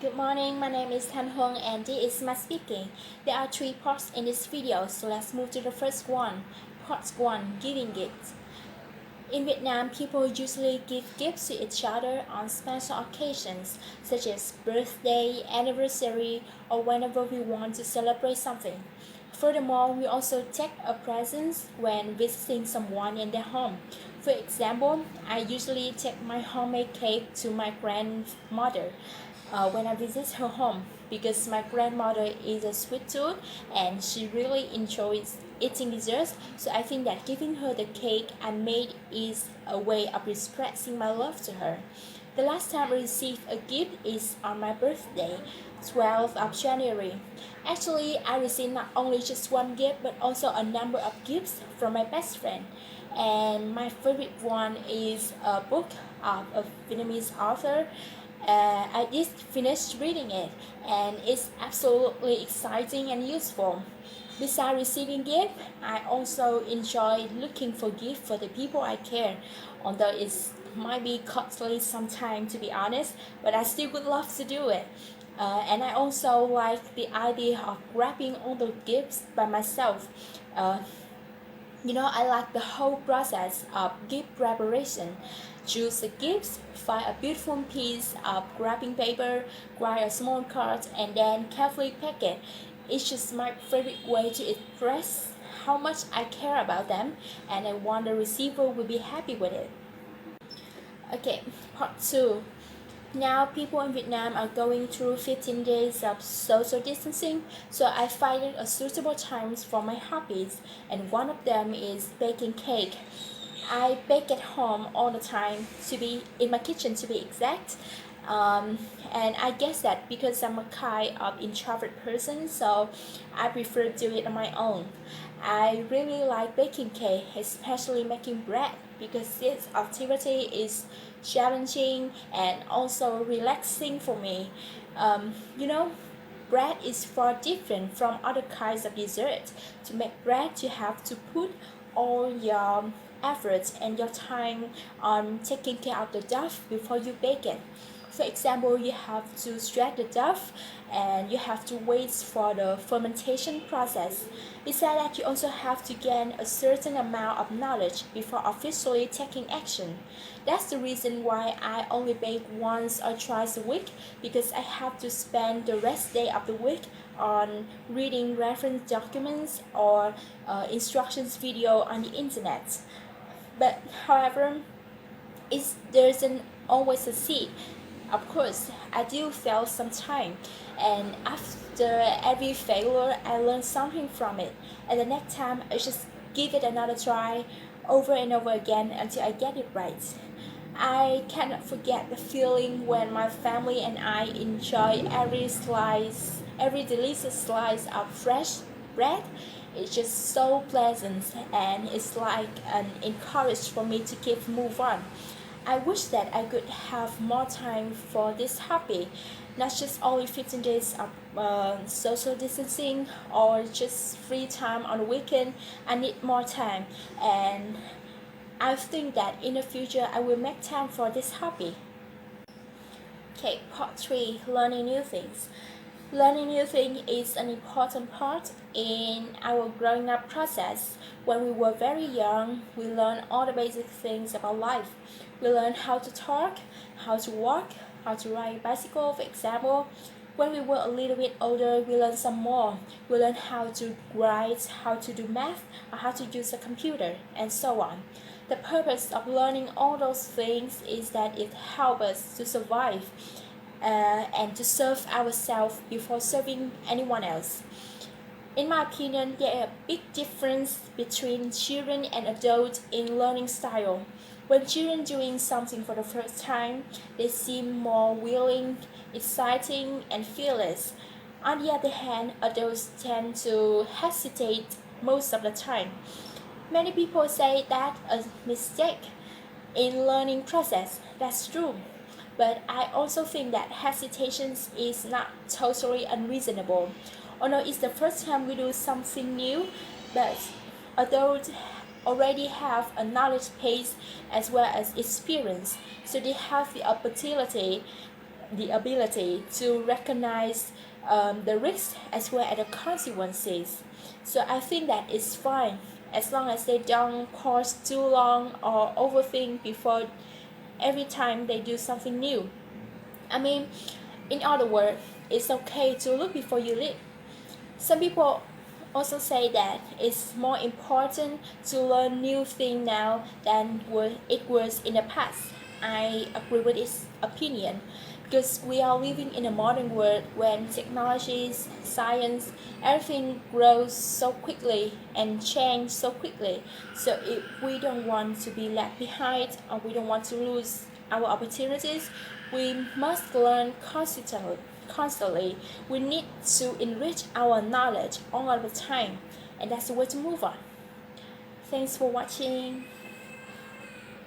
Good morning, my name is Tan Hong and this is my speaking. There are three parts in this video, so let's move to the first one. Part 1. Giving gifts. In Vietnam, people usually give gifts to each other on special occasions, such as birthday, anniversary, or whenever we want to celebrate something. Furthermore, we also take a present when visiting someone in their home. For example, I usually take my homemade cake to my grandmother when I visit her home because my grandmother is a sweet tooth and she really enjoys eating desserts. So I think that giving her the cake I made is a way of expressing my love to her. The last time I received a gift is on my birthday, 12th of January. Actually, I received not only just one gift but also a number of gifts from my best friend. And my favorite one is a book of a Vietnamese author. I just finished reading it and it's absolutely exciting and useful. Besides receiving gifts, I also enjoy looking for gifts for the people I care, although it might be costly sometimes to be honest, but I still would love to do it. And I also like the idea of wrapping all the gifts by myself. Uh, I like the whole process of gift preparation. Choose the gifts, find a beautiful piece of wrapping paper, write a small card, and then carefully pack it. It's just my favorite way to express how much I care about them, and I want the receiver will be happy with it. Okay, part 2. Now, people in Vietnam are going through 15 days of social distancing, so I find it a suitable time for my hobbies, and one of them is baking cake. I bake at home all the time, to be in my kitchen to be exact. And I guess that because I'm a kind of introvert person, so I prefer doing it on my own. I really like baking cake, especially making bread, because this activity is challenging and also relaxing for me. Um, you know, bread is far different from other kinds of dessert. To make bread, you have to put all your efforts and your time on taking care of the dough before you bake it. For example, you have to stretch the dough and you have to wait for the fermentation process. Besides that, you also have to gain a certain amount of knowledge before officially taking action. That's the reason why I only bake once or twice a week, because I have to spend the rest day of the week on reading reference documents or instructions video on the internet. But however, it doesn't always succeed. Of course, I do fail sometimes, and after every failure, I learn something from it. And the next time, I just give it another try over and over again until I get it right. I cannot forget the feeling when my family and I enjoy every delicious slice of fresh bread. It's just so pleasant and it's like an encourage for me to keep move on. I wish that I could have more time for this hobby, not just only 15 days of social distancing or just free time on the weekend. I need more time, and I think that in the future I will make time for this hobby. Okay, part 3. Learning new things. Learning new things is an important part in our growing up process. When we were very young, we learned all the basic things about life. We learned how to talk, how to walk, how to ride a bicycle, for example. When we were a little bit older, we learned some more. We learned how to write, how to do math, or how to use a computer, and so on. The purpose of learning all those things is that it helps us to survive and to serve ourselves before serving anyone else. In my opinion, there is a big difference between children and adults in learning style. When children doing something for the first time, they seem more willing, exciting, and fearless. On the other hand, adults tend to hesitate most of the time. Many people say that a mistake in learning process. That's true. But I also think that hesitation is not totally unreasonable. Although it's the first time we do something new, but adults already have a knowledge base as well as experience, so they have the opportunity the ability to recognize the risks as well as the consequences. So I think that it's fine as long as they don't pause too long or overthink before every time they do something new. I mean, in other words, it's okay to look before you leap. Some people also say that it's more important to learn new things now than it was in the past. I agree with this opinion because we are living in a modern world when technologies, science, everything grows so quickly and change so quickly. So if we don't want to be left behind or we don't want to lose our opportunities, we must learn constantly. We need to enrich our knowledge all of the time, and that's the way to move on. Thanks for watching.